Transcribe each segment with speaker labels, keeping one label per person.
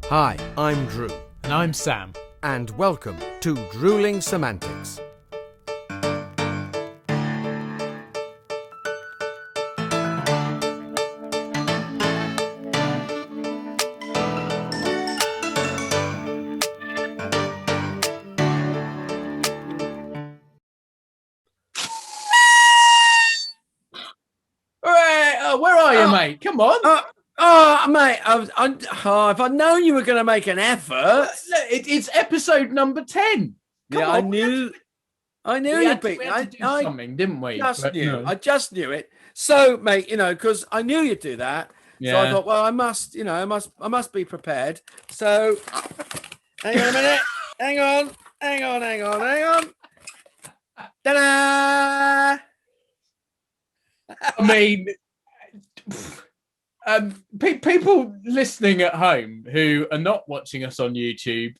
Speaker 1: Hi, I'm Drew.
Speaker 2: And I'm Sam.
Speaker 1: And welcome to Drewling Samantics.
Speaker 2: Where are you, mate? Come on.
Speaker 1: Mate, if I'd known you were going to make an effort.
Speaker 2: It's episode number 10.
Speaker 1: I knew you'd beat me.
Speaker 2: We had to do something, didn't we?
Speaker 1: I just knew it. So, mate, because I knew you'd do that.
Speaker 2: Yeah.
Speaker 1: So I thought, well, I must be prepared. So, hang on a minute. Hang on. Ta-da!
Speaker 2: I mean, people listening at home who are not watching us on YouTube,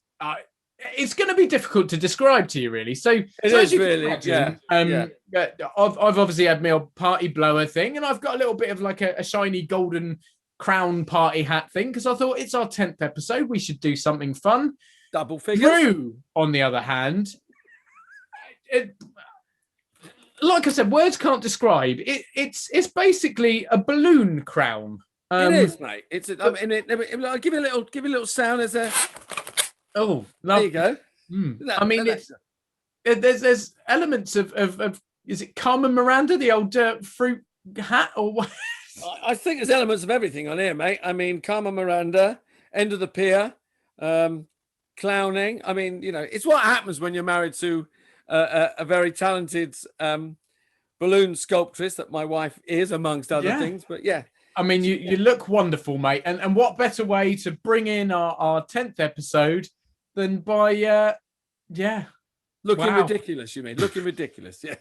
Speaker 2: it's going to be difficult to describe to you, really. So as you can imagine, I've obviously had my old party blower thing, and I've got a little bit of like a shiny golden crown party hat thing because I thought it's our 10th episode. We should do something fun.
Speaker 1: Double figures.
Speaker 2: Drew, on the other hand, like I said, words can't describe it. It's basically a balloon crown.
Speaker 1: It is, mate. I'll give you a little sound as a.
Speaker 2: Oh,
Speaker 1: there you go.
Speaker 2: I mean, there's elements of is it Carmen Miranda, the old fruit hat, or what?
Speaker 1: I think there's elements of everything on here, mate. I mean, Carmen Miranda, End of the Pier, clowning. I mean, it's what happens when you're married to a very talented balloon sculptress that my wife is, amongst other things. But yeah.
Speaker 2: I mean, you look wonderful, mate. And what better way to bring in our 10th episode than by,
Speaker 1: looking ridiculous, you mean? Looking ridiculous, yeah.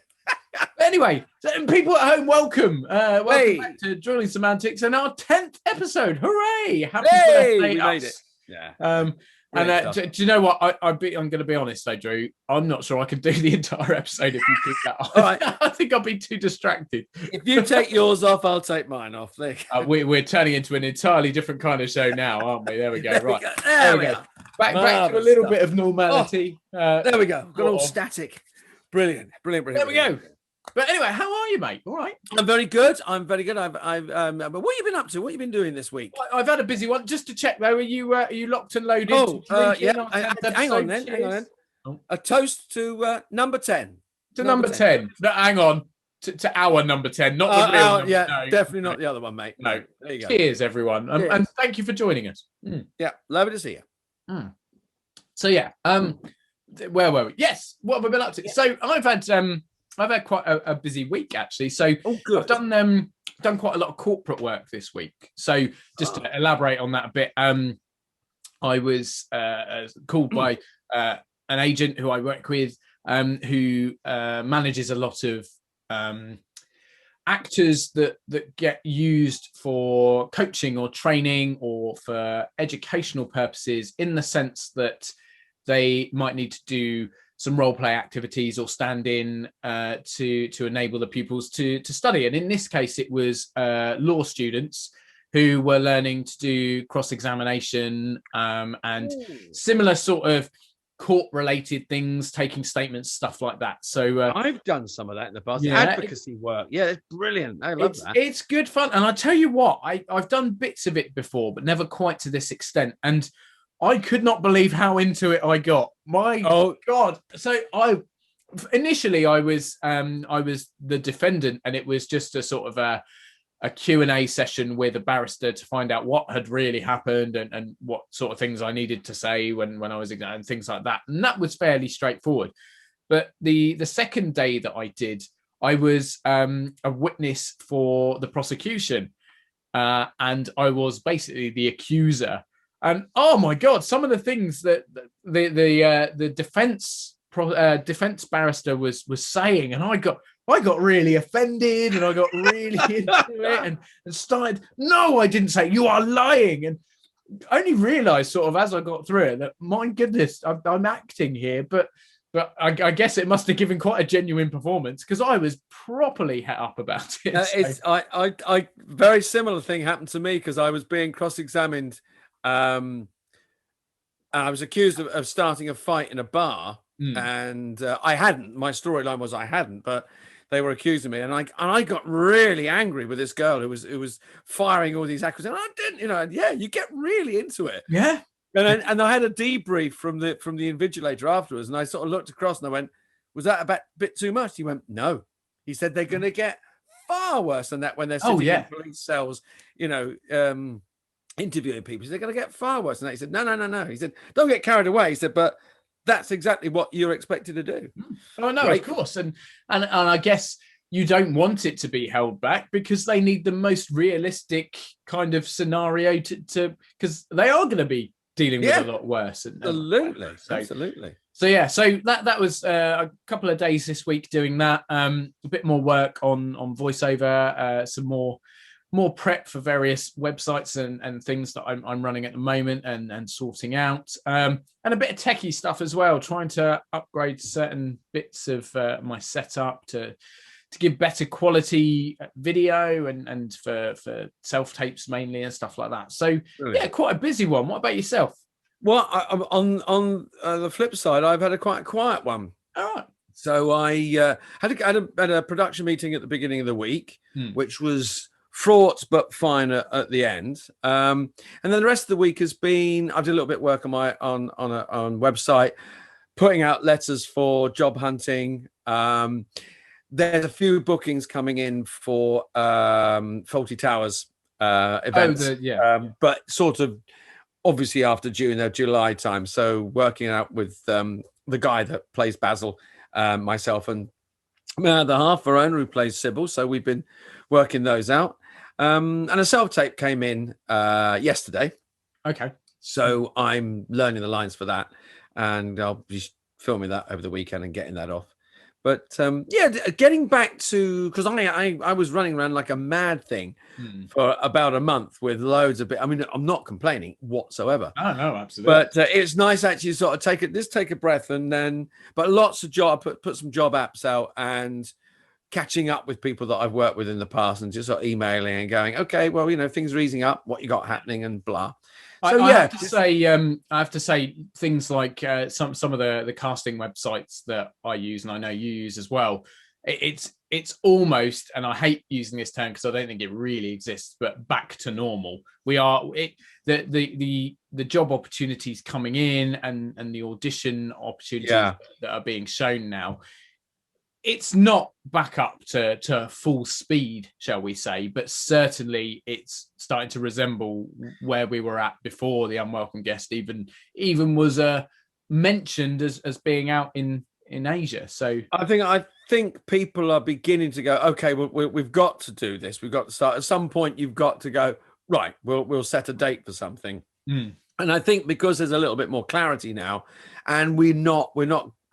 Speaker 2: Anyway, so people at home, welcome. Welcome back to Drewling Samantics and our 10th episode. Hooray! Happy birthday,
Speaker 1: we made it. Yeah.
Speaker 2: Do you know what? I'm going to be honest, though, Drew. I'm not sure I can do the entire episode if you keep that off.
Speaker 1: All right.
Speaker 2: I think I'll be too distracted.
Speaker 1: If you take yours off, I'll take mine off.
Speaker 2: We're turning into an entirely different kind of show now, aren't we? There we go. Right.
Speaker 1: There we go.
Speaker 2: Back to a little bit of normality.
Speaker 1: There we go. Got all static. Brilliant.
Speaker 2: There we go. But anyway, how are you, mate? All right.
Speaker 1: I'm very good. But what have you been up to? What have you been doing this week?
Speaker 2: I've had a busy one. Just to check, though, are you locked and loaded?
Speaker 1: Hang on then. A toast to number 10.
Speaker 2: To number 10. No, hang on. To our number 10, not the real number.
Speaker 1: Yeah, no, definitely not the other one, mate.
Speaker 2: No.
Speaker 1: There you go.
Speaker 2: Cheers, everyone. And thank you for joining us.
Speaker 1: Yeah, lovely to see you.
Speaker 2: So, yeah. Where were we? Yes. What have I been up to? Yeah. So, I've had quite a busy week, actually. So I've done quite a lot of corporate work this week. So just to elaborate on that a bit, I was called by an agent who I work with, who manages a lot of actors that get used for coaching or training or for educational purposes, in the sense that they might need to do some role play activities or stand in to enable the pupils to study. And in this case, it was law students who were learning to do cross-examination and similar sort of court-related things, taking statements, stuff like that. So
Speaker 1: I've done some of that in the past. Advocacy work. Yeah, it's brilliant. I love that.
Speaker 2: It's good fun. And I tell you what, I've done bits of it before, but never quite to this extent. And I could not believe how into it I got. My God. So initially I was the defendant, and it was just a sort of a Q&A session with a barrister to find out what had really happened and what sort of things I needed to say when I was examining, and things like that. And that was fairly straightforward. But the second day that I did, I was a witness for the prosecution, and I was basically the accuser. And oh my God, some of the things that the defense barrister was saying, and I got really offended, and I got really into it, and started. No, I didn't say, you are lying, and only realised sort of as I got through it that, my goodness, I'm acting here, but I guess it must have given quite a genuine performance, because I was properly het up about it.
Speaker 1: I very similar thing happened to me, because I was being cross-examined I was accused of starting a fight in a bar, and I hadn't. My storyline was I hadn't, but they were accusing me, and I got really angry with this girl who was firing all these accusations. I didn't, and yeah, you get really into it.
Speaker 2: Yeah.
Speaker 1: And I had a debrief from the invigilator afterwards, and I sort of looked across and I went, "Was that a bit too much?" He went, "No." He said they're going to get far worse than that when they're sitting in police cells, interviewing people. They're going to get far worse than that. He said, no. He said, "Don't get carried away." He said, "But that's exactly what you're expected to do."
Speaker 2: Oh no, right? Of course, and I guess you don't want it to be held back because they need the most realistic kind of scenario to because they are going to be dealing with a lot worse.
Speaker 1: Absolutely.
Speaker 2: So yeah, so that was a couple of days this week doing that. A bit more work on voiceover, some more prep for various websites and things that I'm running at the moment and sorting out, and a bit of techie stuff as well, trying to upgrade certain bits of my setup to give better quality video and for self-tapes mainly and stuff like that. So yeah, quite a busy one. What about yourself?
Speaker 1: Well, on the flip side, I've had a quite quiet one.
Speaker 2: All right.
Speaker 1: So I had a production meeting at the beginning of the week, which was fraught but fine at the end. And then the rest of the week has been, I did a little bit of work on my on website, putting out letters for job hunting. There's a few bookings coming in for Fawlty Towers events, but sort of obviously after June or July time. So working out with the guy that plays Basil, myself, and my other half, Verona, who plays Sybil. So we've been working those out. And a self-tape came in yesterday.
Speaker 2: Okay.
Speaker 1: So I'm learning the lines for that, and I'll be filming that over the weekend and getting that off. But getting back to, because I was running around like a mad thing for about a month with loads of I mean, I'm not complaining whatsoever.
Speaker 2: Oh no, absolutely.
Speaker 1: But it's nice actually to sort of take a breath, and then lots of put some job apps out and catching up with people that I've worked with in the past and just sort of emailing and going, okay, well, things are easing up, what you got happening and blah. So
Speaker 2: I have to say things like some of the casting websites that I use, and I know you use as well. It's almost, and I hate using this term because I don't think it really exists, but back to normal. The job opportunities coming in and the audition opportunities that are being shown now. It's not back up to full speed, shall we say, but certainly it's starting to resemble where we were at before the Unwelcome Guest even was mentioned as being out in Asia. So
Speaker 1: I think people are beginning to go, okay, well, we've got to do this. We've got to start. At some point, you've got to go, right, we'll set a date for something. And I think because there's a little bit more clarity now, and we're not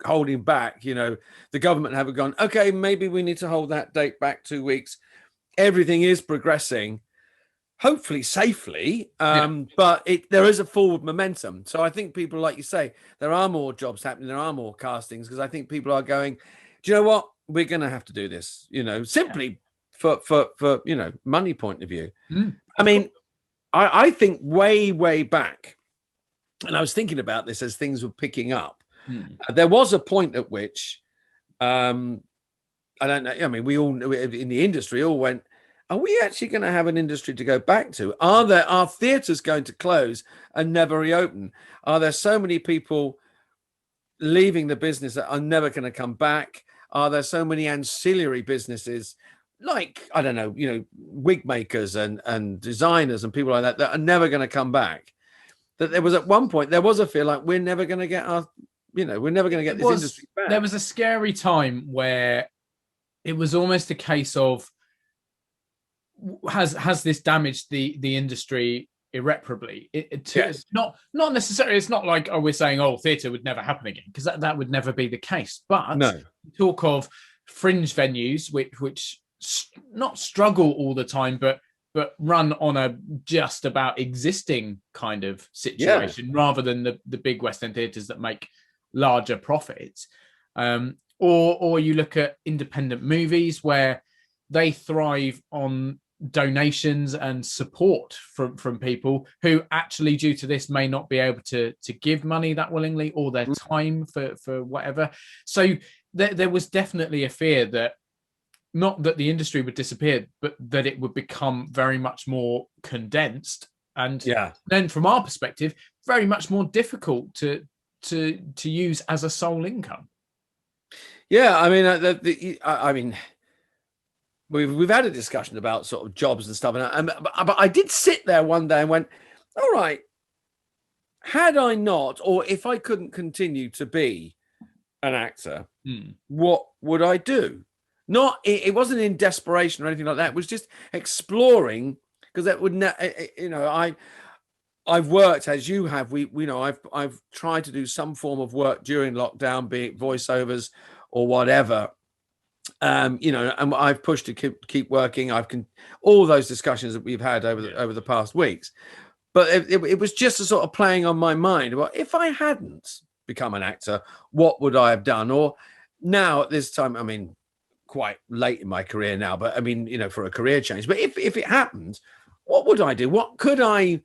Speaker 1: holding back, the government haven't gone, okay, maybe we need to hold that date back 2 weeks. Everything is progressing, hopefully safely, but there is a forward momentum. So I think people, like you say, there are more jobs happening, there are more castings, because I think people are going, do you know what, we're going to have to do this, simply for money point of view. I mean, I think way back, and I was thinking about this as things were picking up. There was a point at which, I don't know, I mean, we all in the industry all went, are we actually going to have an industry to go back to? Are theatres going to close and never reopen? Are there so many people leaving the business that are never going to come back? Are there so many ancillary businesses like, I don't know, wig makers and designers and people like that are never going to come back? That there was at one point, there was a feel like we're never going to get we're never going to get this industry back.
Speaker 2: There was a scary time where it was almost a case of, has this damaged the industry irreparably? It's not necessarily. It's not like we're saying theatre would never happen again, because that would never be the case. But talk of fringe venues which not struggle all the time, but run on a just about existing kind of situation, rather than the big West End theatres that make larger profits, or you look at independent movies where they thrive on donations and support from people who actually, due to this, may not be able to give money that willingly, or their time for whatever. So there was definitely a fear that, not that the industry would disappear, but that it would become very much more condensed, and then from our perspective, very much more difficult to use as a sole income.
Speaker 1: Yeah, I mean, I mean, we've had a discussion about sort of jobs and stuff, but I did sit there one day and went, all right, had I not, or if I couldn't continue to be an actor, what would I do? Not, it wasn't in desperation or anything like that. It was just exploring, because that would, you know, I've worked as you have. I've tried to do some form of work during lockdown, be it voiceovers or whatever. You know, and I've pushed to keep working. All those discussions that we've had over the past weeks. But it was just a sort of playing on my mind. Well, if I hadn't become an actor, what would I have done? Or now at this time, I mean, quite late in my career now, but I mean, you know, for a career change. But if it happened, what would I do? What could I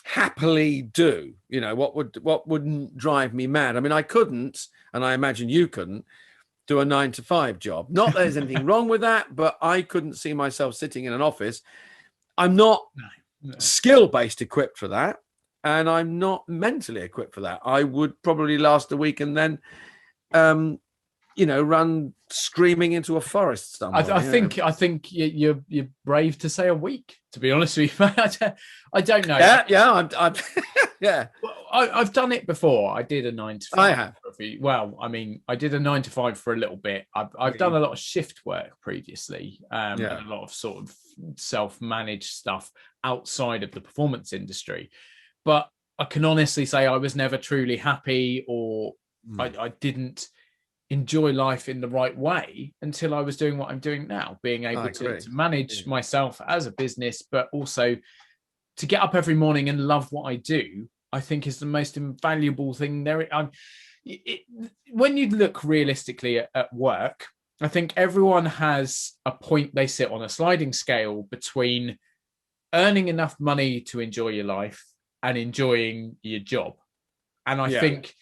Speaker 1: happily do? You know, what wouldn't drive me mad? I mean, I couldn't, and I imagine you couldn't, do a 9-to-5 job. Not that there's anything wrong with that, but I couldn't see myself sitting in an office. I'm not skill-based equipped for that, and I'm not mentally equipped for that. I would probably last a week and then you know, run screaming into a forest somewhere.
Speaker 2: I think you're brave to say a week, to be honest with you. I don't know.
Speaker 1: Yeah, I'm yeah.
Speaker 2: Well, I've done it before. I did a 9-to-5.
Speaker 1: I have.
Speaker 2: Well, I mean, I did a 9-to-5 for a little bit. I've done a lot of shift work previously, and a lot of sort of self-managed stuff outside of the performance industry. But I can honestly say I was never truly happy, or I didn't enjoy life in the right way until I was doing what I'm doing now, being able to manage myself as a business, but also to get up every morning and love what I do. I think is the most invaluable thing there. When you look realistically at work, I think everyone has a point they sit on a sliding scale between earning enough money to enjoy your life and enjoying your job. And I think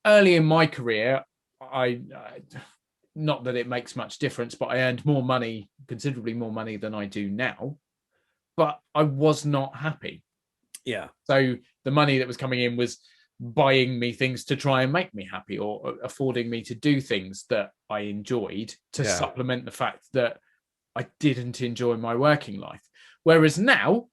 Speaker 2: early in my career, I not that it makes much difference, but I earned more money, considerably more money than I do now, but I was not happy.
Speaker 1: Yeah.
Speaker 2: So the money that was coming in was buying me things to try and make me happy, or affording me to do things that I enjoyed to supplement the fact that I didn't enjoy my working life. Whereas now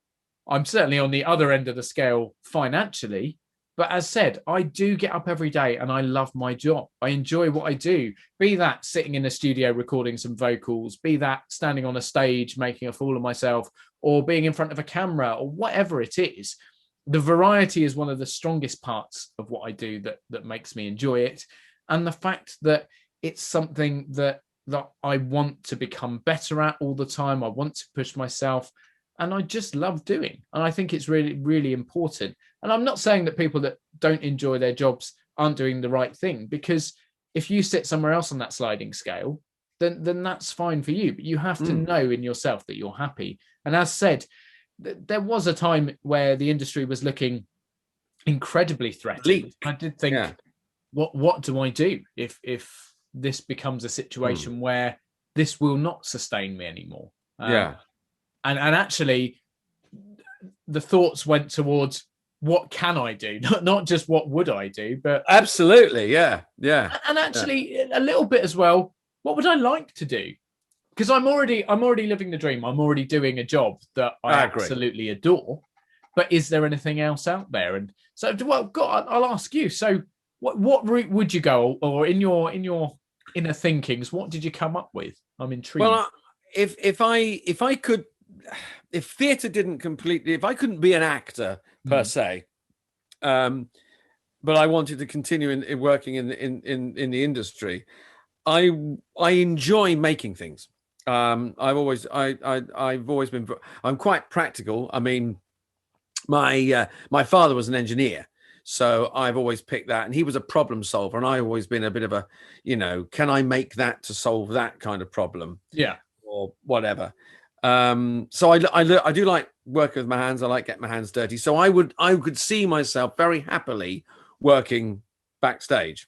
Speaker 2: I'm certainly on the other end of the scale financially. But as said, I do get up every day and I love my job. I enjoy what I do, be that sitting in a studio recording some vocals, be that standing on a stage making a fool of myself, or being in front of a camera, or whatever it is. The variety is one of the strongest parts of what I do that makes me enjoy it. And the fact that it's something that I want to become better at all the time. I want to push myself. And I just love doing. And I think it's really, really important. And I'm not saying that people that don't enjoy their jobs aren't doing the right thing, because if you sit somewhere else on that sliding scale, then that's fine for you. But you have to know in yourself that you're happy. And as said, there was a time where the industry was looking incredibly threatening. I did think, what do I do if this becomes a situation where this will not sustain me anymore? And actually, the thoughts went towards, what can I do? Not just what would I do, but
Speaker 1: absolutely, yeah.
Speaker 2: And actually, a little bit as well, what would I like to do? Because I'm already living the dream. I'm already doing a job that I absolutely adore. But is there anything else out there? And so, well, God, I'll ask you. So, what route would you go, or in your inner thinkings, what did you come up with? I'm intrigued.
Speaker 1: Well, if I could. If theatre didn't completely, if I couldn't be an actor per se, but I wanted to continue in working in the industry, I enjoy making things. I've always been. I'm quite practical. I mean, my father was an engineer, so I've always picked that, and he was a problem solver, and I've always been a bit of a, can I make that to solve that kind of problem?
Speaker 2: Yeah,
Speaker 1: or whatever. So I do like working with my hands. I like getting my hands dirty. So I could see myself very happily working backstage,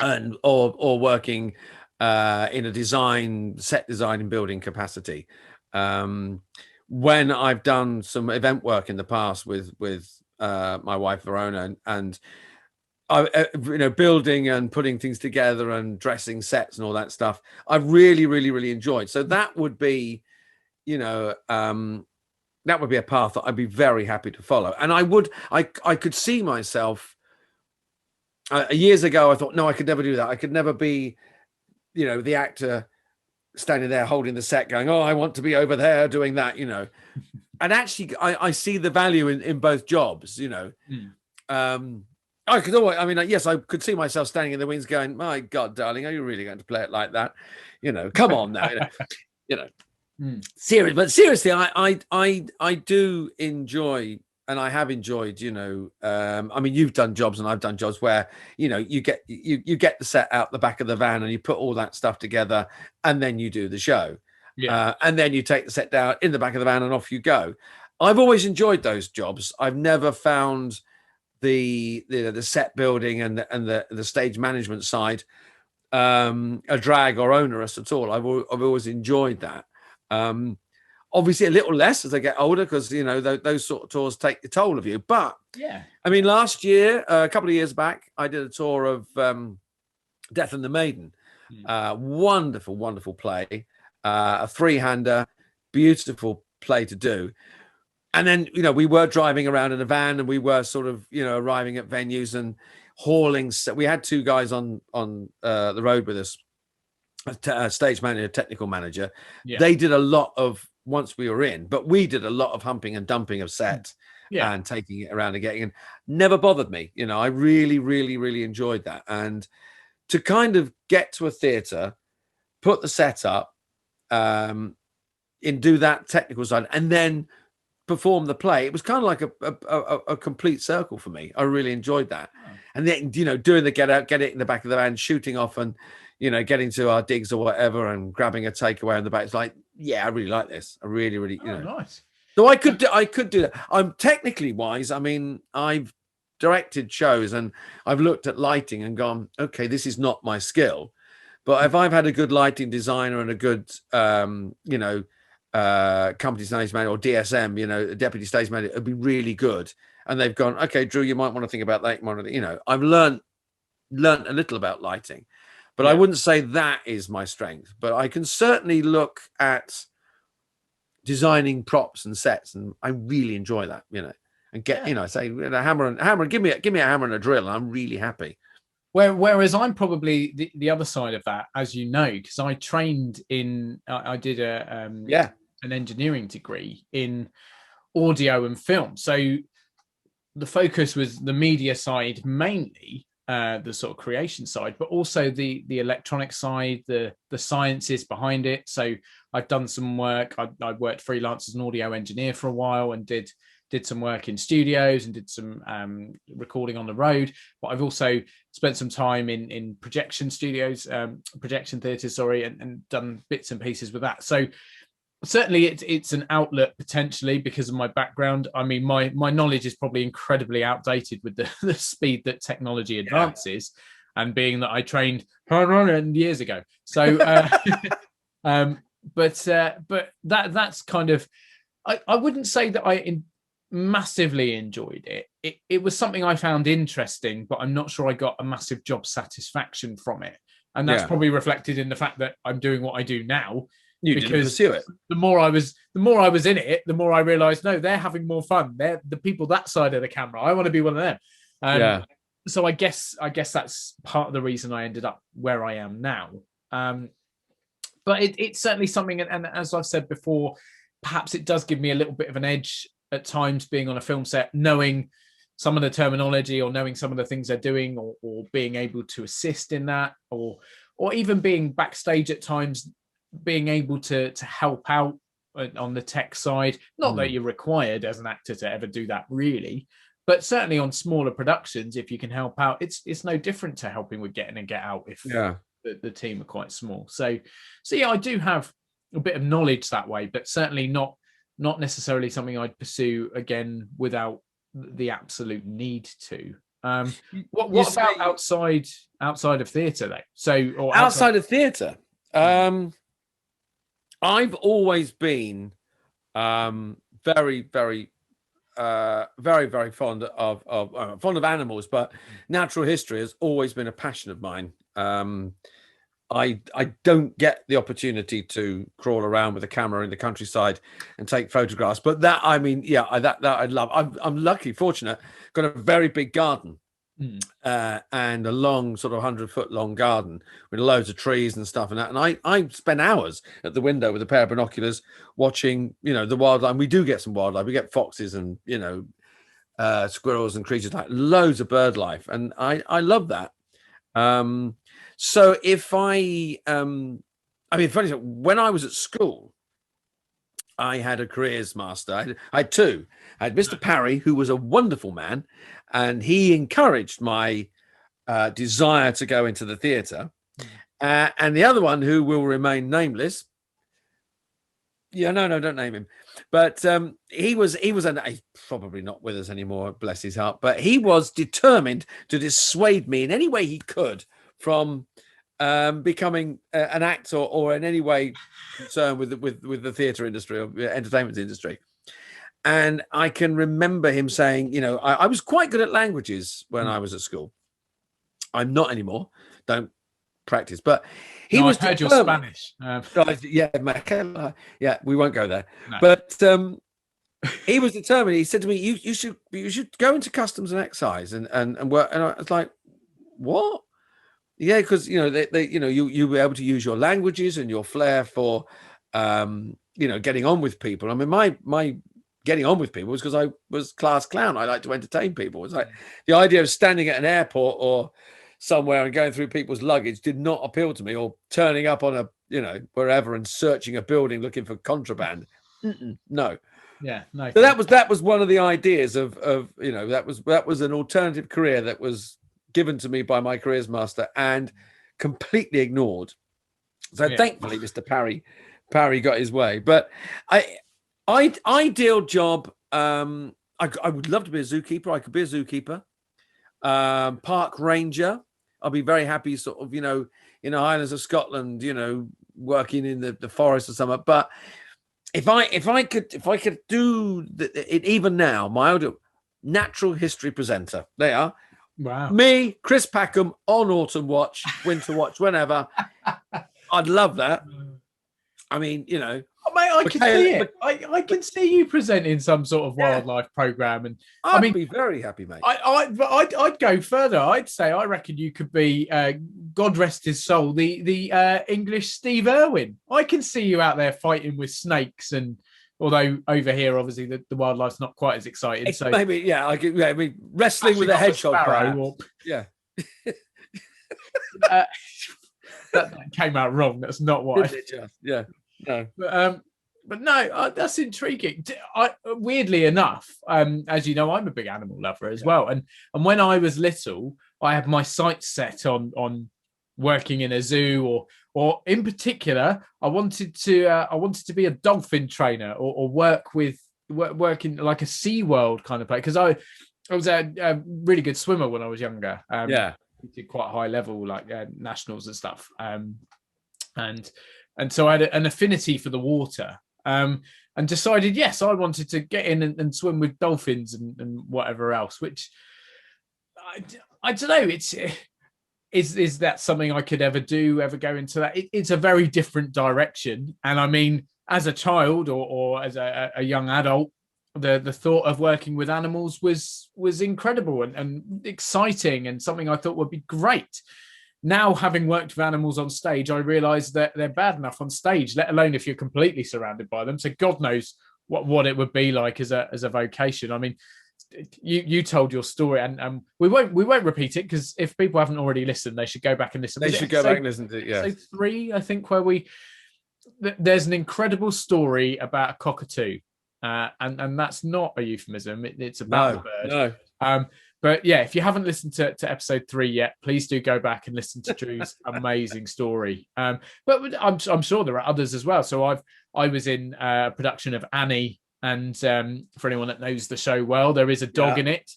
Speaker 1: or working in a set design and building capacity. When I've done some event work in the past with my wife Verona, and I, building and putting things together and dressing sets and all that stuff, I've really enjoyed. So that would be, that would be a path that I'd be very happy to follow. And I could see myself. Years ago, I thought, no, I could never do that. I could never be, the actor standing there holding the set going, oh, I want to be over there doing that, And actually, I see the value in both jobs, I could always, yes, I could see myself standing in the wings going, my God, darling, are you really going to play it like that? Come on now, Serious, but seriously, I do enjoy, and I have enjoyed, you've done jobs and I've done jobs where, you get the set out the back of the van and you put all that stuff together and then you do the show. Yeah. And then you take the set down in the back of the van and off you go. I've always enjoyed those jobs. I've never found the set building and the stage management side a drag or onerous at all. I've always enjoyed that. Obviously a little less as I get older, because those sort of tours take the toll of you. But
Speaker 2: yeah,
Speaker 1: last year, a couple of years back, I did a tour of Death and the Maiden. Wonderful play, a three-hander, beautiful play to do. And then we were driving around in a van, and we were sort of arriving at venues and hauling. We had two guys on the road with us, a stage manager, technical manager. Yeah. They did a lot of, once we were in, but we did a lot of humping and dumping of set and taking it around and getting in. Never bothered me. I really enjoyed that. And to kind of get to a theatre, put the set up, and do that technical side, and then perform the play, it was kind of like a complete circle for me. I really enjoyed that. And then doing the get it in the back of the van, shooting off, and getting to our digs or whatever, and grabbing a takeaway in the back. It's like, yeah, I really like this. I really
Speaker 2: nice.
Speaker 1: So I could do that. I'm technically wise. I've directed shows and I've looked at lighting and gone, okay, this is not my skill. But if I've had a good lighting designer and a good company stage manager or DSM, deputy stage manager, it'd be really good. And they've gone, okay, Drew, you might want to think about that. I've learned a little about lighting, but I wouldn't say that is my strength. But I can certainly look at designing props and sets, and I really enjoy that, and get, say a hammer, give me a hammer and a drill, and I'm really happy.
Speaker 2: Whereas I'm probably the other side of that, as because I trained I did an engineering degree in audio and film. So the focus was the media side mainly, the sort of creation side, but also the electronic side, the sciences behind it. So I've done some work. I worked freelance as an audio engineer for a while and did some work in studios and did some recording on the road. But I've also spent some time in projection studios, projection theatres, and done bits and pieces with that. So certainly it's an outlet potentially because of my background. My knowledge is probably incredibly outdated with the speed that technology advances, and being that I trained years ago. So, but that's kind of, I wouldn't say that I massively enjoyed it. It was something I found interesting, but I'm not sure I got a massive job satisfaction from it. And that's probably reflected in the fact that I'm doing what I do now.
Speaker 1: You didn't pursue it.
Speaker 2: The more I was in it, the more I realized, no, they're having more fun. They're the people that side of the camera. I want to be one of them. So I guess that's part of the reason I ended up where I am now. But it's certainly something, and as I've said before, perhaps it does give me a little bit of an edge at times being on a film set, knowing some of the terminology or knowing some of the things they're doing, or being able to assist in that, or even being backstage at times, being able to help out on the tech side. Not that you're required as an actor to ever do that really, but certainly on smaller productions, if you can help out, it's no different to helping with Get In and Get Out if the team are quite small. So yeah, I do have a bit of knowledge that way, but certainly not necessarily something I'd pursue again without the absolute need to. What about outside of theatre though? So, or
Speaker 1: outside of theatre, I've always been very, very, very fond of animals, but natural history has always been a passion of mine. I don't get the opportunity to crawl around with a camera in the countryside and take photographs, but that, I mean, yeah, that I'd love. I'm lucky, fortunate, got a very big garden. And a long sort of 100-foot long garden with loads of trees and stuff and that. And I spend hours at the window with a pair of binoculars watching, the wildlife. And we do get some wildlife. We get foxes and, squirrels and creatures, like loads of bird life. And I love that. So if funny, when I was at school, I had a careers master. I had two. I had Mr. Parry, who was a wonderful man, and he encouraged my desire to go into the theatre. And the other one, who will remain nameless. Yeah, no, don't name him. But he's probably not with us anymore, bless his heart. But he was determined to dissuade me in any way he could from becoming an actor or in any way concerned with the theatre industry or entertainment industry. And I can remember him saying, I was quite good at languages when I was at school. I'm not anymore. Don't practice. But he was
Speaker 2: heard your Spanish.
Speaker 1: Yeah, we won't go there. No. But he was determined. He said to me, "You should go into customs and excise and work." And I was like, "What?" Yeah, because you'll be able to use your languages and your flair for getting on with people. I mean, my getting on with people was because I was class clown. I like to entertain people. It's like the idea of standing at an airport or somewhere and going through people's luggage did not appeal to me, or turning up on wherever and searching a building looking for contraband. No.
Speaker 2: Yeah, no.
Speaker 1: So that was one of the ideas of that was an alternative career that was given to me by my careers master and completely ignored. So thankfully, Mr. Parry got his way. But ideal job. I would love to be a zookeeper. I could be a zookeeper. Park ranger. I'll be very happy, sort of, in the Highlands of Scotland, working in the forest or something. But if I could do it even now, my old natural history presenter. They are.
Speaker 2: Wow.
Speaker 1: Me, Chris Packham, on Autumn Watch, Winter Watch, whenever. I'd love that. I mean,
Speaker 2: Oh, mate, I can see it. I can see you presenting some sort of wildlife program, and
Speaker 1: I'd be very happy, mate.
Speaker 2: I'd go further. I'd say I reckon you could be, God rest his soul, the English Steve Irwin. I can see you out there fighting with snakes, and although over here, obviously, the wildlife's not quite as exciting. So
Speaker 1: maybe, I mean, wrestling with a hedgehog. Yeah.
Speaker 2: That came out wrong. That's not what.
Speaker 1: Yeah. No.
Speaker 2: But no, that's intriguing. Weirdly enough, as you know, I'm a big animal lover as well. And when I was little, I had my sights set on working in a zoo, or in particular, I wanted to be a dolphin trainer or work in like a SeaWorld kind of place, because I was a really good swimmer when I was younger. Did quite high level, like nationals and stuff. And so I had an affinity for the water, and decided, yes, I wanted to get in and swim with dolphins and whatever else, which I don't know. Is that something I could ever go into that? It's a very different direction. And I mean, as a child or as a young adult, the thought of working with animals was incredible and exciting, and something I thought would be great. Now, having worked with animals on stage, I realise that they're bad enough on stage, let alone if you're completely surrounded by them. So God knows what it would be like as a vocation. I mean, you told your story, and we won't repeat it, because if people haven't already listened, they should go back and listen.
Speaker 1: They should go back and listen to it. Yeah.
Speaker 2: So 3, I think, where there's an incredible story about a cockatoo, and that's not a euphemism. It's about the bird.
Speaker 1: No.
Speaker 2: But yeah, if you haven't listened to episode 3 yet, please do go back and listen to Drew's amazing story. But I'm sure there are others as well. So I was in a production of Annie, and for anyone that knows the show well, there is a dog in it,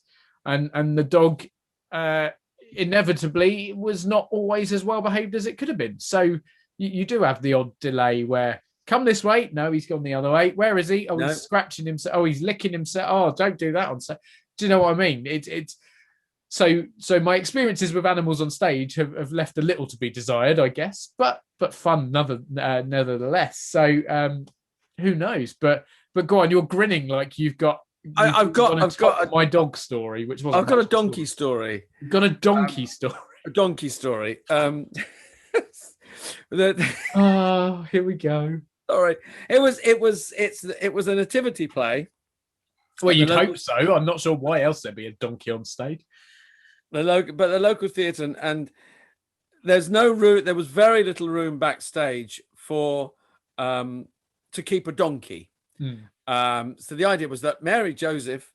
Speaker 2: and the dog inevitably was not always as well behaved as it could have been. So you do have the odd delay where, come this way, no, he's gone the other way. Where is he? Oh, he's scratching himself. Oh, he's licking himself. Oh, don't do that on stage. Do you know what I mean? It's so my experiences with animals on stage have left a little to be desired, I guess, but fun nevertheless. So who knows? But go on, you're grinning like you've got. I've got my dog story, which was.
Speaker 1: I've got a donkey story.
Speaker 2: You've got a donkey story.
Speaker 1: A donkey story.
Speaker 2: Here we go.
Speaker 1: All right. It was a nativity play.
Speaker 2: Well, you'd hope so. I'm not sure why else there'd be a donkey on stage.
Speaker 1: But the local theatre, and there's no room. There was very little room backstage for to keep a donkey. So the idea was that Mary Joseph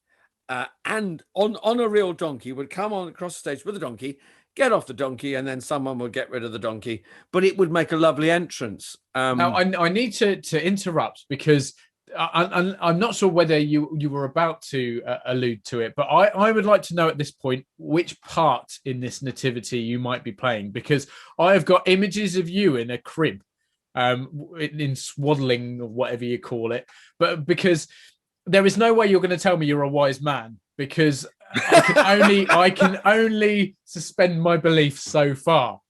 Speaker 1: and on a real donkey would come on across the stage with a donkey, get off the donkey, and then someone would get rid of the donkey. But it would make a lovely entrance.
Speaker 2: Now, I need to interrupt because I'm not sure whether you were about to allude to it, but I would like to know at this point which part in this nativity you might be playing, because I have got images of you in a crib, in swaddling or whatever you call it, but because there is no way you're going to tell me you're a wise man, because I can only suspend my belief so far.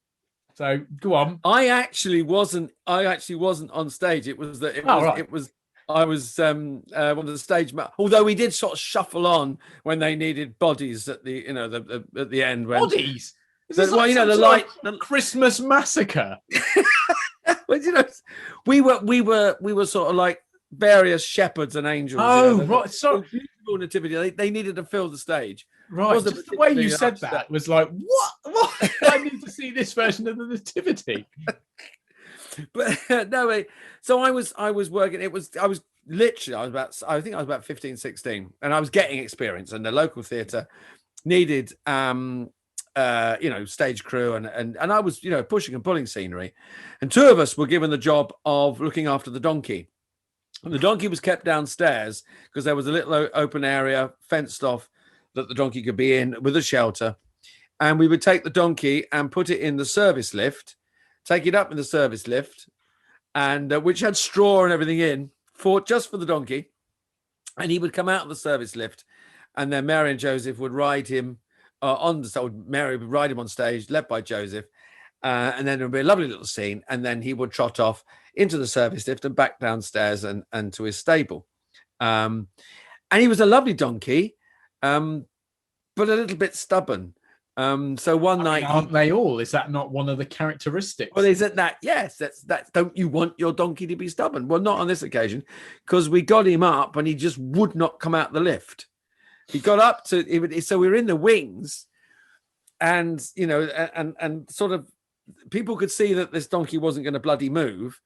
Speaker 2: So go on.
Speaker 1: I actually wasn't on stage. I was one of the stage, although we did sort of shuffle on when they needed bodies at the at the end. When
Speaker 2: bodies.
Speaker 1: The
Speaker 2: Christmas massacre.
Speaker 1: Well, we were sort of like various shepherds and angels.
Speaker 2: Oh, right. So
Speaker 1: beautiful nativity. They needed to fill the stage.
Speaker 2: Right. Just the way you said that was like, what? I need to see this version of the nativity.
Speaker 1: But no, so I was working. I think I was about 15, 16, and I was getting experience, and the local theatre needed stage crew, and I was pushing and pulling scenery, and two of us were given the job of looking after the donkey. And the donkey was kept downstairs because there was a little open area fenced off that the donkey could be in with a shelter, and we would take the donkey and put it in the service lift. Take it up in the service lift, and which had straw and everything in just for the donkey, and he would come out of the service lift, and then Mary and Joseph would ride him Mary would ride him on stage, led by Joseph, and then there would be a lovely little scene, and then he would trot off into the service lift and back downstairs and to his stable, and he was a lovely donkey, but a little bit stubborn. So one night,
Speaker 2: aren't they all? Is that not one of the characteristics?
Speaker 1: Well, is it that? Yes, that's. Don't you want your donkey to be stubborn? Well, not on this occasion, because we got him up and he just would not come out the lift. He got up so we were in the wings, and and sort of people could see that this donkey wasn't going to bloody move,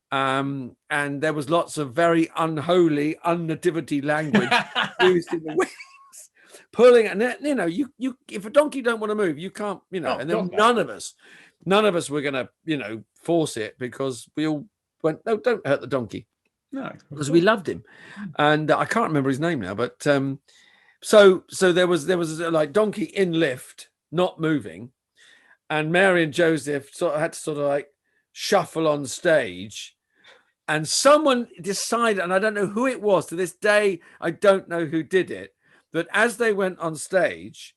Speaker 1: and there was lots of very unholy, unnativity language used in the wings. Pulling, and you if a donkey don't want to move, you can't, and then none of us were going to, force it, because we all went, no, don't hurt the donkey. No, because we loved him. And I can't remember his name now, but so there was like donkey in lift, not moving. And Mary and Joseph had to like shuffle on stage. And someone decided, and I don't know who it was, to this day, I don't know who did it, that as they went on stage,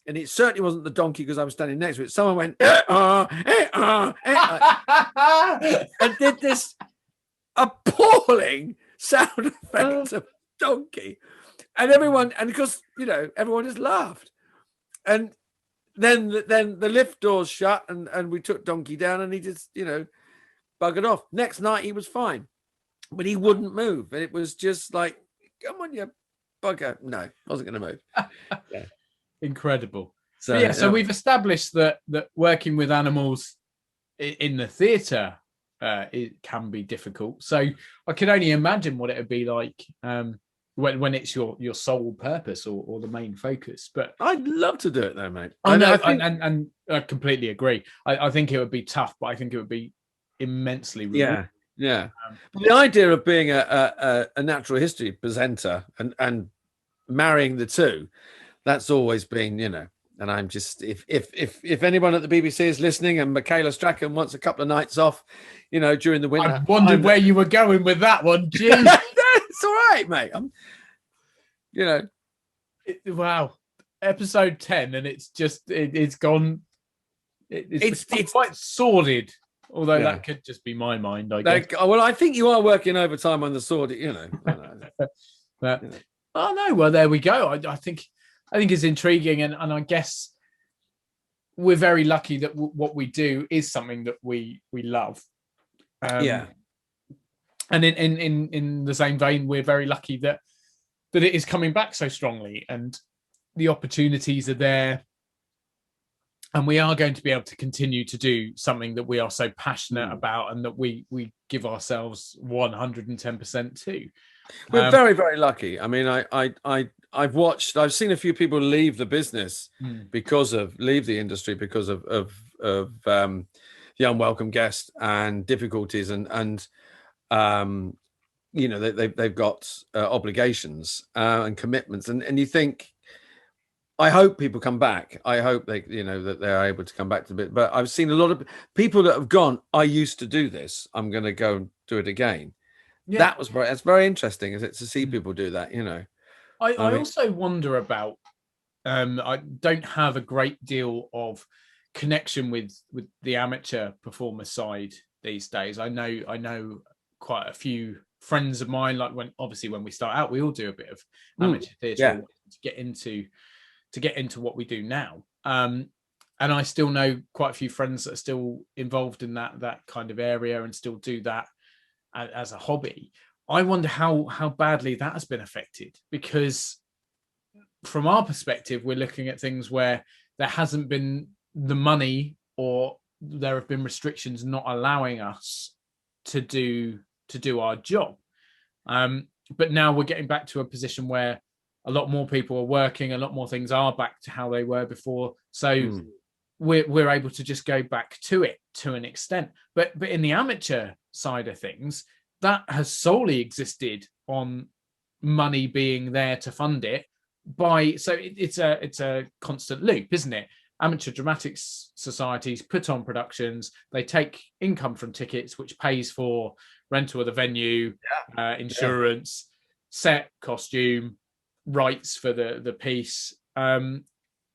Speaker 1: and it certainly wasn't the donkey because I was standing next to it, someone went and did this appalling sound effect of donkey, and everyone just laughed, and then the lift doors shut, and we took donkey down, and he just buggered off. Next night he was fine, but he wouldn't move, and it was just like, come on, you bugger. No, wasn't going to move. Yeah.
Speaker 2: Incredible. So we've established that working with animals in the theatre it can be difficult. So I could only imagine what it would be like when it's your sole purpose or the main focus. But
Speaker 1: I'd love to do it though, mate.
Speaker 2: I know,
Speaker 1: I think,
Speaker 2: and I completely agree. I think it would be tough, but I think it would be immensely rewarding.
Speaker 1: Yeah. But the idea of being a natural history presenter and marrying the two, that's always been, and I'm just, if anyone at the BBC is listening and Michaela Strachan wants a couple of nights off, during the winter.
Speaker 2: I wondered where you were going with that one. Jeez.
Speaker 1: It's all right, mate.
Speaker 2: Wow. Episode 10, and it's just, it's gone. It's quite sordid. Although that could just be my mind, I guess.
Speaker 1: Well, I think you are working overtime on the sword,
Speaker 2: But, oh no, well there we go. I think it's intriguing, and I guess we're very lucky that what we do is something that we love. And in the same vein, we're very lucky that it is coming back so strongly, and the opportunities are there. And we are going to be able to continue to do something that we are so passionate about, and that we give ourselves 110% to.
Speaker 1: We're very, very lucky. I mean, I've seen a few people leave the business leave the industry because of the unwelcome guest and difficulties, and they've got obligations and commitments, and you think, I hope people come back. I hope that they're able to come back to the bit. But I've seen a lot of people that have gone, I used to do this, I'm going to go and do it again. Yeah. That's very interesting, is it, to see people do that,
Speaker 2: I also wonder about, I don't have a great deal of connection with the amateur performer side these days. I know quite a few friends of mine, like when we start out, we all do a bit of amateur theatre to get into what we do now. And I still know quite a few friends that are still involved in that kind of area and still do that as a hobby. I wonder how badly that has been affected, because from our perspective, we're looking at things where there hasn't been the money, or there have been restrictions not allowing us to do our job. But now we're getting back to a position where a lot more people are working, a lot more things are back to how they were before. So we're able to just go back to it to an extent. But in the amateur side of things, that has solely existed on money being there to fund it. So it's a constant loop, isn't it? Amateur dramatics societies put on productions. They take income from tickets, which pays for rental of the venue, insurance, set, costume, rights for the piece, and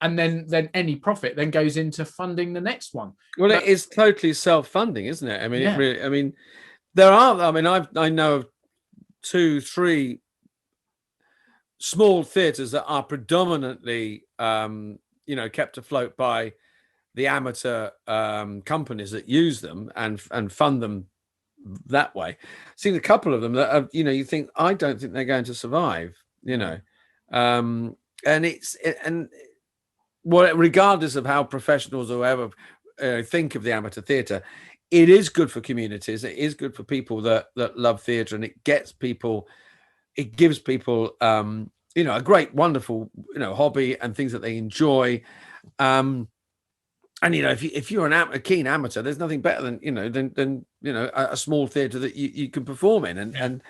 Speaker 2: then any profit then goes into funding the next one.
Speaker 1: Well, it is totally self-funding, isn't it? I mean, it really, I mean, there are, I mean, I know of 2-3 small theatres that are predominantly kept afloat by the amateur companies that use them and fund them that way. I've seen a couple of them that have, you think, I don't think they're going to survive, and regardless of how professionals or whoever think of the amateur theatre, it is good for communities. It is good for people that love theatre, and it gives people a great, wonderful, hobby and things that they enjoy. And if you're a keen amateur, there's nothing better than a small theatre that you can perform in, and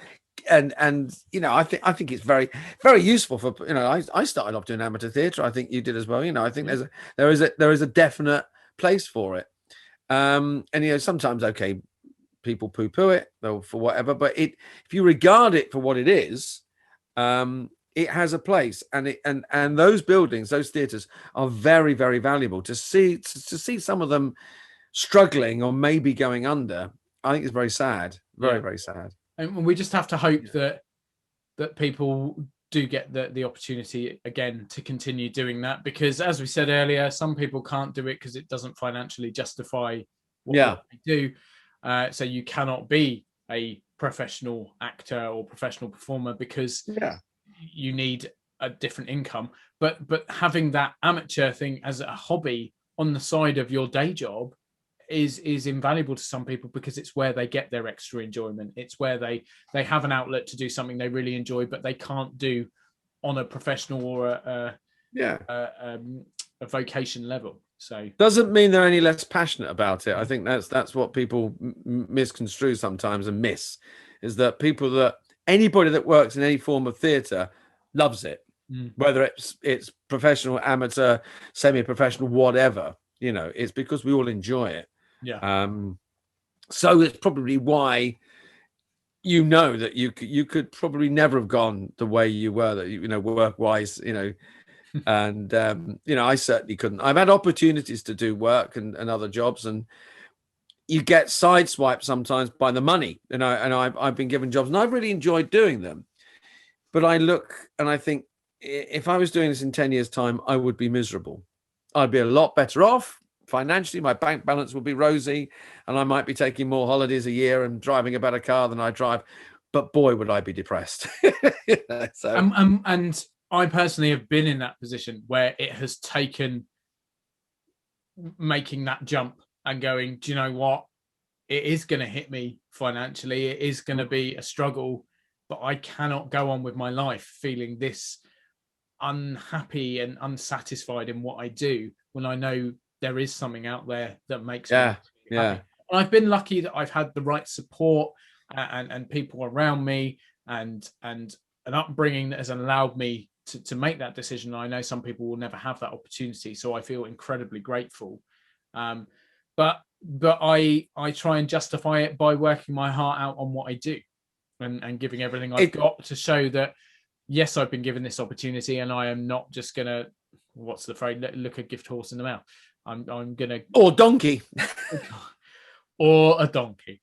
Speaker 1: I think it's very, very useful for, I started off doing amateur theatre. I think you did as well. I think there is a definite place for it. And sometimes, people poo-poo it for whatever, but if you regard it for what it is, it has a place, and those buildings, those theatres are very, very valuable. To see some of them struggling or maybe going under, I think it's very sad, very, very sad.
Speaker 2: And we just have to hope that people do get the opportunity again to continue doing that, because as we said earlier, some people can't do it because it doesn't financially justify what they do. So you cannot be a professional actor or professional performer because you need a different income. But having that amateur thing as a hobby on the side of your day job, is invaluable to some people because it's where they get their extra enjoyment. It's where they have an outlet to do something they really enjoy, but they can't do on a professional or a vocation level. So
Speaker 1: doesn't mean they're any less passionate about it. I think that's what people misconstrue sometimes and miss, is that anybody that works in any form of theatre loves it, whether it's professional, amateur, semi-professional, whatever. It's because we all enjoy it.
Speaker 2: Yeah.
Speaker 1: So it's probably why that you could probably never have gone the way you were, that work-wise, and I certainly couldn't. I've had opportunities to do work and other jobs, and you get sideswiped sometimes by the money. And I've been given jobs and I've really enjoyed doing them. But I look and I think, if I was doing this in 10 years' time, I would be miserable. I'd be a lot better off financially. My bank balance would be rosy, and I might be taking more holidays a year and driving a better car than I drive. But boy, would I be depressed.
Speaker 2: And I personally have been in that position where it has taken making that jump and going, do you know what? It is going to hit me financially. It is going to be a struggle, but I cannot go on with my life feeling this unhappy and unsatisfied in what I do when I know there is something out there that makes me happy. And I've been lucky that I've had the right support and people around me and an upbringing that has allowed me to make that decision. I know some people will never have that opportunity, so I feel incredibly grateful. But I try and justify it by working my heart out on what I do and giving everything I've got to show that, yes, I've been given this opportunity, and I am not just gonna, what's the phrase, look a gift horse in the mouth. I'm gonna,
Speaker 1: or donkey,
Speaker 2: or a donkey.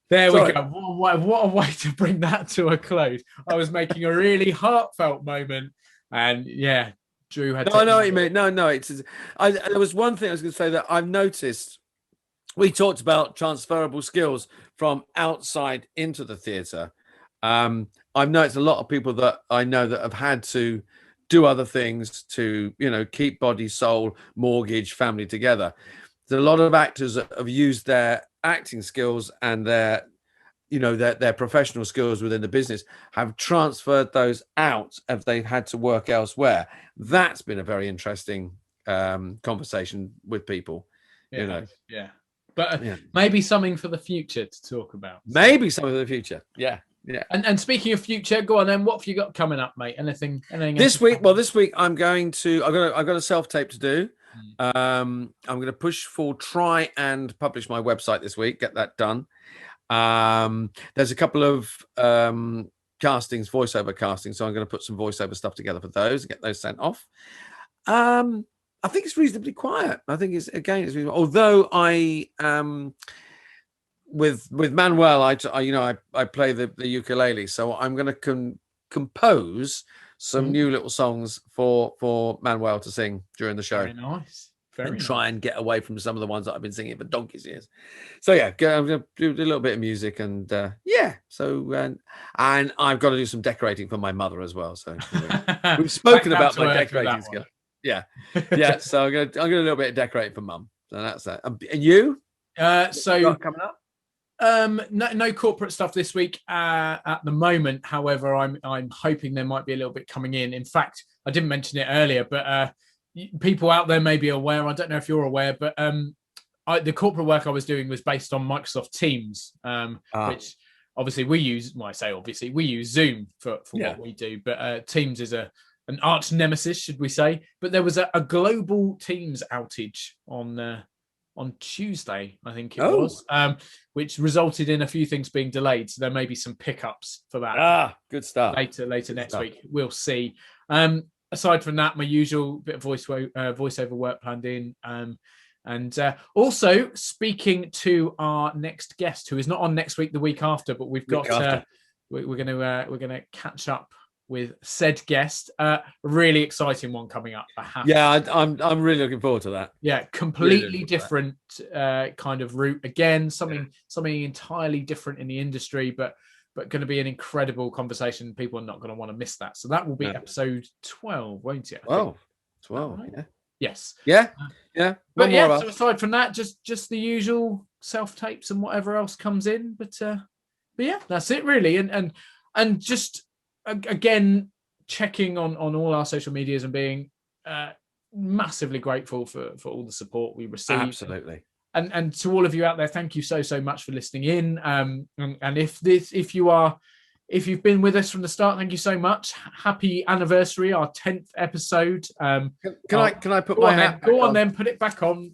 Speaker 2: There we go. What a way to bring that to a close. I was making a really heartfelt moment, and yeah, Drew had.
Speaker 1: No, I know what you mean. No, there was one thing I was going to say that I've noticed. We talked about transferable skills from outside into the theatre. I've noticed a lot of people that I know that have had to do other things to, keep body, soul, mortgage, family together. There's a lot of actors that have used their acting skills and their professional skills within the business, have transferred those out if they've had to work elsewhere. That's been a very interesting conversation with people.
Speaker 2: But maybe something for the future to talk about.
Speaker 1: Maybe something for the future. Yeah.
Speaker 2: And speaking of future, go on then. What have you got coming up, mate? Anything
Speaker 1: this week? Well, this week I've got a self-tape to do. I'm going to push for try and publish my website this week. Get that done. There's a couple of castings, voiceover castings, so I'm going to put some voiceover stuff together for those and get those sent off. I think it's reasonably quiet. I think it's reasonable. Although I with Manuel, I play the ukulele, so I'm going to compose some new little songs for Manuel to sing during the show.
Speaker 2: Very nice.
Speaker 1: Try and get away from some of the ones that I've been singing for donkey's years. So I'm going to do a little bit of music and and I've got to do some decorating for my mother as well. So we've spoken about my decorating skill. Yeah. So I'm going to do a little bit of decorating for Mum. So that's that. And you?
Speaker 2: So
Speaker 1: coming up?
Speaker 2: No corporate stuff this week at the moment. However, I'm hoping there might be a little bit coming in. In fact, I didn't mention it earlier, but people out there may be aware. I don't know if you're aware, but the corporate work I was doing was based on Microsoft Teams, which obviously we use. Well, I say obviously we use Zoom for what we do, but Teams is an arch nemesis, should we say? But there was a global Teams outage on Tuesday, I think it was, which resulted in a few things being delayed. So there may be some pickups for that.
Speaker 1: Good stuff.
Speaker 2: Later next week, we'll see. Aside from that, my usual bit of voiceover work planned in. And also speaking to our next guest, who is not on next week, the week after, but we've got we're going to catch up with said guest. Really exciting one coming up.
Speaker 1: I'm really looking forward to that.
Speaker 2: Yeah, completely different kind of route. Again, something entirely different in the industry, but going to be an incredible conversation. People are not going to want to miss that. So that will be episode 12, won't it?
Speaker 1: 12. 12,
Speaker 2: right?
Speaker 1: yeah.
Speaker 2: Yes.
Speaker 1: Yeah. Yeah.
Speaker 2: But yeah, so aside from that, just the usual self-tapes and whatever else comes in. But yeah, that's it really. And just again, checking on all our social medias and being massively grateful for all the support we receive.
Speaker 1: Absolutely.
Speaker 2: And to all of you out there, thank you so much for listening in. And if you've been with us from the start, thank you so much. Happy anniversary, our 10th episode. Can
Speaker 1: I put my hat
Speaker 2: back on? Then put it back on.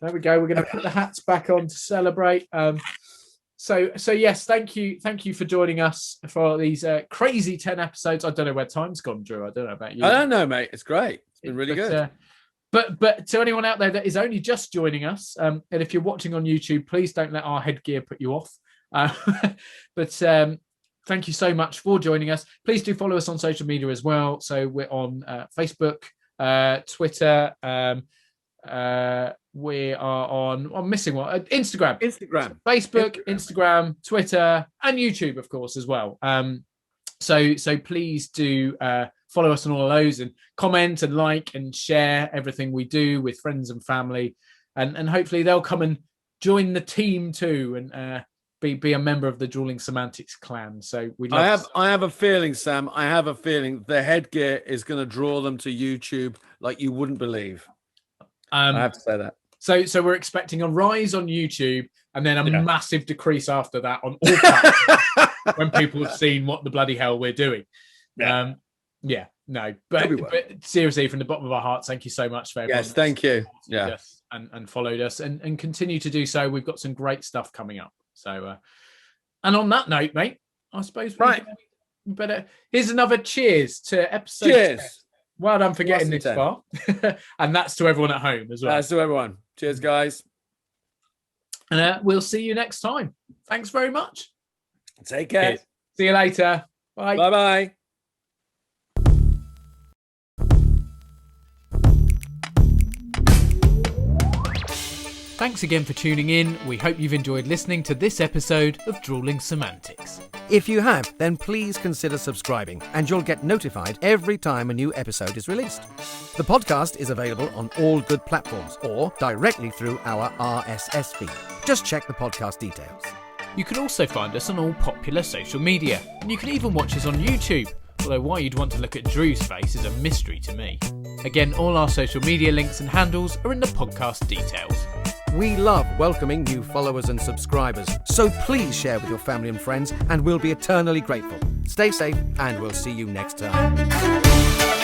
Speaker 2: There we go. We're going to put the hats back on to celebrate. So yes, thank you for joining us for these crazy 10 episodes. I don't know where time's gone, Drew. I don't know about you.
Speaker 1: I don't know, mate. It's great. It's been really good.
Speaker 2: But to anyone out there that is only just joining us, and if you're watching on YouTube, please don't let our headgear put you off. But thank you so much for joining us. Please do follow us on social media as well. So we're on Facebook, Twitter. We are on. I'm missing one. Instagram, Facebook, Instagram, Twitter, and YouTube, of course, as well. So please do follow us on all of those and comment and like and share everything we do with friends and family, and hopefully they'll come and join the team too and be a member of the Drewling Samantics clan. So I
Speaker 1: have a feeling, Sam. I have a feeling the headgear is going to draw them to YouTube like you wouldn't believe. I have to say that.
Speaker 2: So we're expecting a rise on YouTube and then a massive decrease after that on all platforms when people have seen what the bloody hell we're doing. But seriously, from the bottom of our hearts, thank you so much for everyone.
Speaker 1: Yes, thank you. Yeah,
Speaker 2: and followed us and continue to do so. We've got some great stuff coming up. So, and on that note, mate, I suppose we better. Here's another cheers to episode.
Speaker 1: Cheers.
Speaker 2: 10. Well done for getting this far. And that's to everyone at home as well.
Speaker 1: That's to everyone. Cheers, guys.
Speaker 2: And we'll see you next time. Thanks very much.
Speaker 1: Take care.
Speaker 2: Cheers. See you later. Bye.
Speaker 1: Bye-bye.
Speaker 2: Thanks again for tuning in. We hope you've enjoyed listening to this episode of Drewling Samantics.
Speaker 3: If you have, then please consider subscribing and you'll get notified every time a new episode is released. The podcast is available on all good platforms or directly through our RSS feed. Just check the podcast details.
Speaker 2: You can also find us on all popular social media, and you can even watch us on YouTube, although why you'd want to look at Drew's face is a mystery to me. Again, all our social media links and handles are in the podcast details.
Speaker 3: We love welcoming new followers and subscribers, so please share with your family and friends and we'll be eternally grateful. Stay safe and we'll see you next time.